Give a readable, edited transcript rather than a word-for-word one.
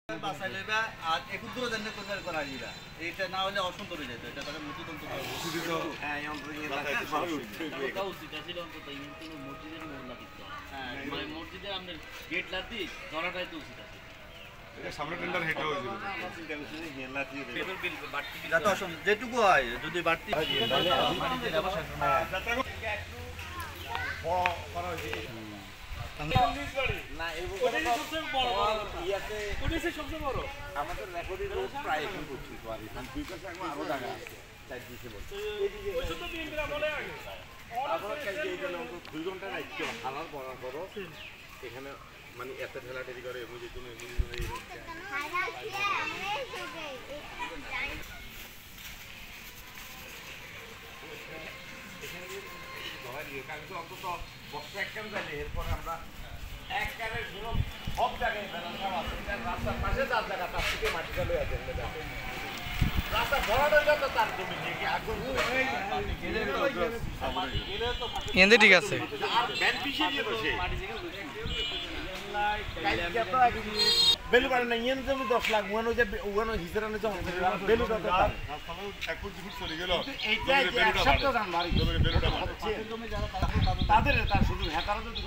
বাসায় লইবা আর একটু দূরে জানলে কোথায় করা যাইবা এইটা না হলে অসুন্দর হয়ে যেত এটা তাহলে মতিতন্ত্র হ্যাঁ উচিত ছিল অন্তত মসজিদের মোড় দিতে মানে মসজিদের আপনার গেট লাতি ধরাটাই তো উচিত আছে সামনে টেন্ডার হেড হয়েছিল যেটুকু হয় যদি বাড়তি আমাদের রেকর্ডের প্রায় এখন করছি দুই পাশে আরো জায়গা আছে 2 ঘন্টা রাখছো হালাল করার পরও এখানে মানে এত ঠেলাঠেলি করে এমনি কোনো অন্তত বস্তা এক কাম জানি এরপরে আমরা এক কামের কোনো সব জায়গায় রাস্তার পাশে যার জায়গা তার থেকে মাটিটা লয়ে আছে রাস্তা ভরাটা যত তার জমি থেকে আগুন ঠিক আছে আর ব্যান পিছিয়ে দিয়ে বসে বেলু পারে না ইয়েন জমি 10 লাখ ওয়ানো হিসেবে জমা বেলু দাদা এক ফুট চলে গেল এইটা এক সপ্তাহ জান বাড়ি তাদের তার শুধু হেতারা যদি